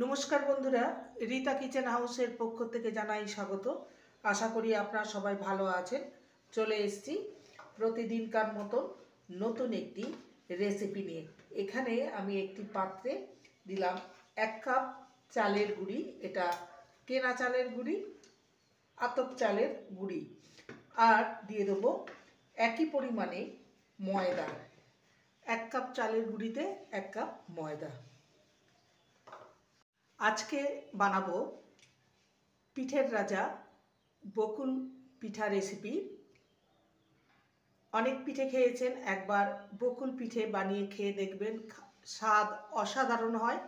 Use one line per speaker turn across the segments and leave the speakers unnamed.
নমস্কার বন্ধুরা, রিতা কিচেন হাউসের পক্ষ থেকে জানাই স্বাগত। আশা করি আপনারা সবাই ভালো আছেন। চলে এসেছি প্রতিদিনকার মতো নতুন একটি রেসিপি নিয়ে। এখানে আমি একটি পাত্রে দিলাম 1 কাপ চালের গুঁড়ি। এটা কেনা চালের গুঁড়ি, আতপ চালের গুঁড়ি। আর দিয়ে দেবো একই পরিমাণে ময়দা। 1 কাপ চালের গুঁড়িতে 1 কাপ ময়দা। আজকে বানাবো পিঠের রাজা বকুল পিঠা রেসিপি। অনেক পিঠে খেয়েছেন, একবার বকুল পিঠে বানিয়ে খেয়ে দেখবেন, স্বাদ অসাধারণ হয়।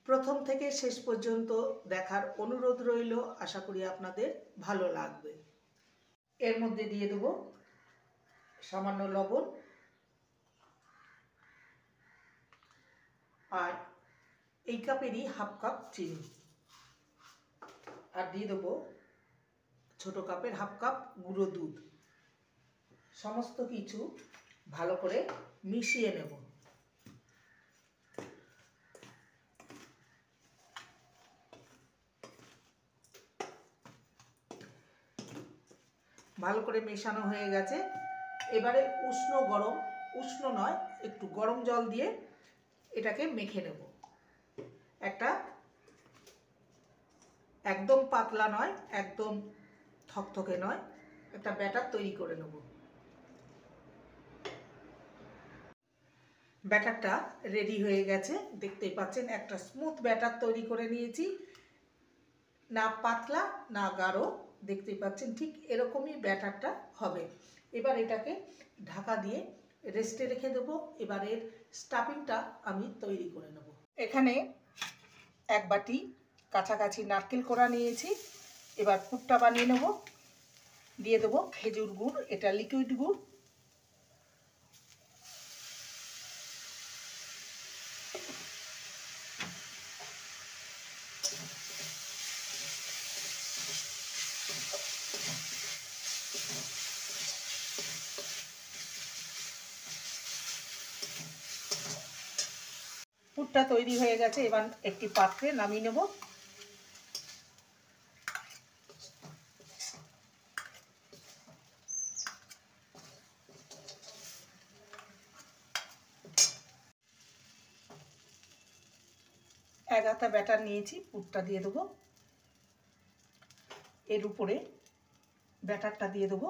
প্রথম থেকে শেষ পর্যন্ত দেখার অনুরোধ রইল, আশা করি আপনাদের ভালো লাগবে। এর মধ্যে দিয়ে দেবো সামান্য লবণ আর এই কাপেরই হাফ কাপ চিনি, আর দিয়ে দেবো ছোট কাপের হাফ কাপ গুঁড়ো দুধ। সমস্ত কিছু ভালো করে মিশিয়ে নেব। ভালো করে মেশানো হয়ে গেছে। এবারে উষ্ণ নয়, একটু গরম জল দিয়ে এটাকে মেখে নেব। একদম পাতলা নয়, একদম থকথকে নয়, একটা ব্যাটার তৈরি করে নেব। ব্যাটারটা রেডি হয়ে গেছে, দেখতেই পাচ্ছেন একটা স্মুথ ব্যাটার তৈরি করে নিয়েছি। না পাতলা না গাঢ়, দেখতেই পাচ্ছেন ঠিক এরকমই ব্যাটারটা হবে। এবার এটাকে ঢাকা দিয়ে রেস্টে রেখে দেবো। এবারের স্টাফিংটা আমি তৈরি করে নেব। এখানে 1 বাটি কাছাকাছি নারকেল কোড়া নিয়েছি। এবার পুরটা বানিয়ে নেব। দিয়ে দেবো খেজুর গুড়, এটা লিকুইড গুড়। পুরটা তৈরি হয়ে গেছে, এবার একটি পাত্রে নামিয়ে নেব। এক হাতা ব্যাটার নিয়েছি, পুরটা দিয়ে দেবো। এর উপরে ব্যাটারটা দিয়ে দেবো,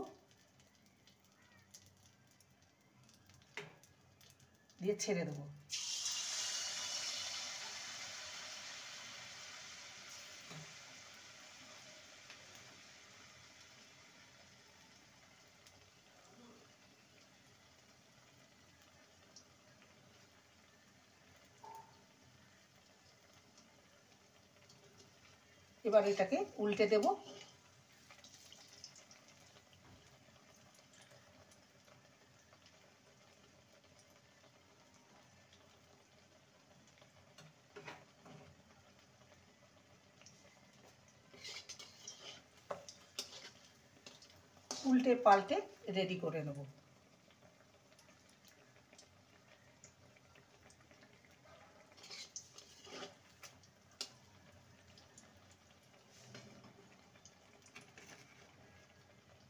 দিয়ে ছেড়ে দেবো। এবার এটাকে উল্টে দেব। উল্টে পাল্টে রেডি করে নেব।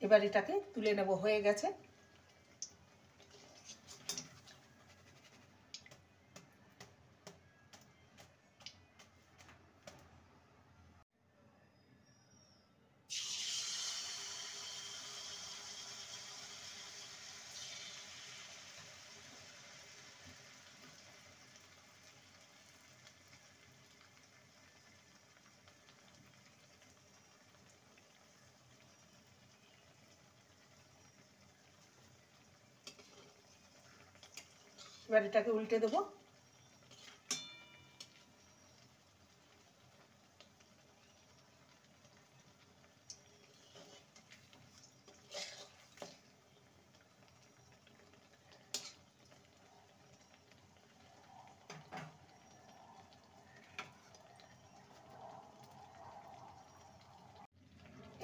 এবার এটাকে তুলে নেব, হয়ে গেছে। এবার এটাকে উল্টে দেবো।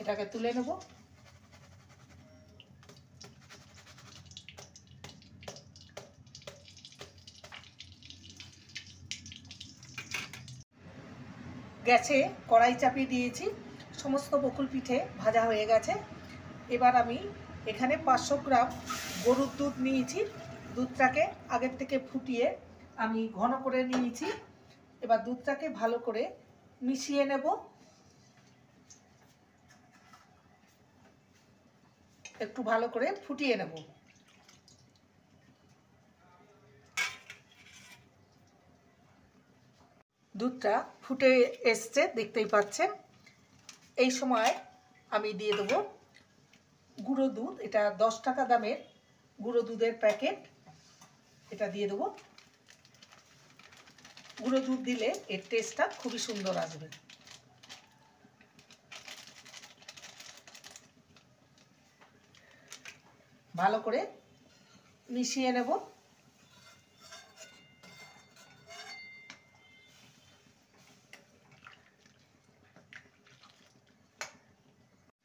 এটাকে তুলে নেব। গ্যাসে কড়াই চাপিয়ে দিয়েছি, সমস্ত বকুল পিঠে ভাজা হয়ে গেছে। এবার আমি এখানে 500 গ্রাম গরুর দুধ নিয়েছি। দুধটাকে আগের থেকে ফুটিয়ে আমি ঘন করে নিয়েছি। এবার দুধটাকে ভালো করে মিশিয়ে নেব। একটু ভালো করে ফুটিয়ে নেব। দুধটা ফুটে এসছে, দেখতেই পাচ্ছেন। এই সময় আমি দিয়ে দেবো গুঁড়ো দুধ। এটা 10 টাকা দামের গুঁড়ো দুধের প্যাকেট, এটা দিয়ে দেবো। গুঁড়ো দুধ দিলে এর টেস্টটা খুবই সুন্দর আসবে। ভালো করে মিশিয়ে নেব।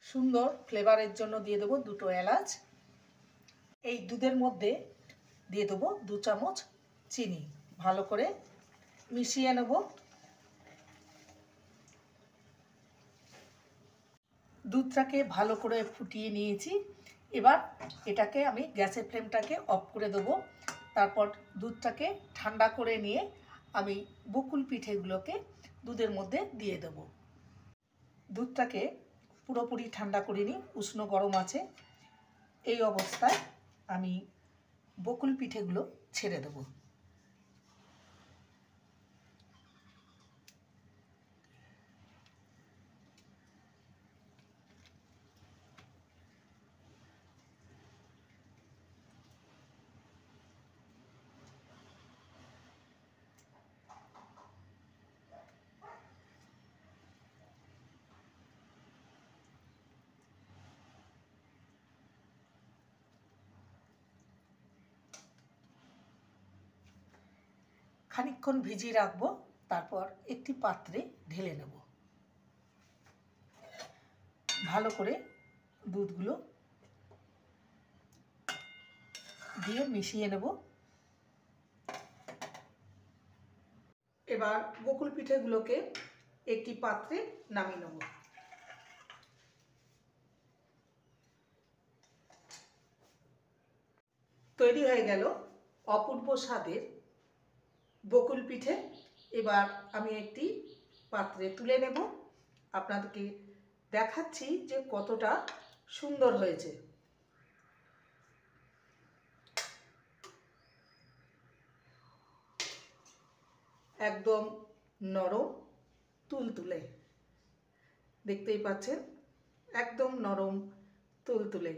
সুন্দর ফ্লেভারের জন্য দিয়ে দেবো 2টো এলাচ। এই দুধের মধ্যে দিয়ে দেবো 2 চামচ চিনি। ভালো করে মিশিয়ে নেব। দুধটাকে ভালো করে ফুটিয়ে নিয়েছি। এবার এটাকে আমি গ্যাসের ফ্লেমটাকে অফ করে দেবো। তারপর দুধটাকে ঠান্ডা করে নিয়ে আমি বকুল পিঠেগুলোকে দুধের মধ্যে দিয়ে দেব। দুধটাকে পুরোপুরি ঠান্ডা করিনি, উষ্ণ গরম আছে। এই অবস্থায় আমি বকুল পিঠেগুলো ছেড়ে দেব। খানিকক্ষণ ভিজিয়ে রাখবো, তারপর একটি পাত্রে ঢেলে নেব। ভালো করে দুধগুলো দিয়ে মিশিয়ে নেব। এবার বকুল পিঠেগুলোকে একটি পাত্রে নামিয়ে নেব। তৈরি হয়ে গেল অপূর্ব স্বাদের বকুল পিঠে। এবার আমি একটি পাত্রে তুলে নেব। আপনাদেরকে দেখাচ্ছি যে কতটা সুন্দর হয়েছে। একদম নরম তুলতুলে, দেখতেই পাচ্ছেন, একদম নরম তুলতুলে।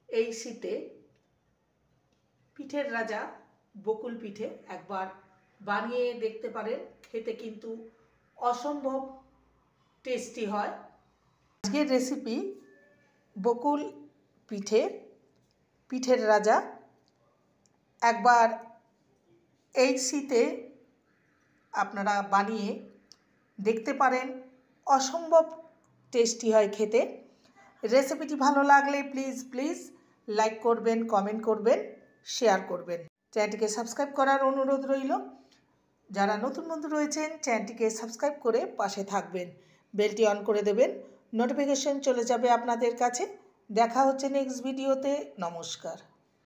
এই শীতে পিঠের রাজা বকুল পিঠে একবার বানিয়ে দেখতে পারেন, খেতে কিন্তু অসম্ভব টেস্টি হয়। আজকের রেসিপি বকুল পিঠে, পিঠের রাজা। একবার এই শীতে আপনারা বানিয়ে দেখতে পারেন, অসম্ভব টেস্টি হয় খেতে। রেসিপিটি ভালো লাগলে প্লিজ লাইক করবেন, কমেন্ট করবেন, শেয়ার করবেন। চ্যানেলটিকে সাবস্ক্রাইব করার অনুরোধ রইল। যারা নতুন বন্ধু রয়েছেন চ্যানেলটিকে সাবস্ক্রাইব করে পাশে থাকবেন, বেলটি অন করে দেবেন, নোটিফিকেশন চলে যাবে আপনাদের কাছে। দেখা হচ্ছে নেক্সট ভিডিওতে। নমস্কার।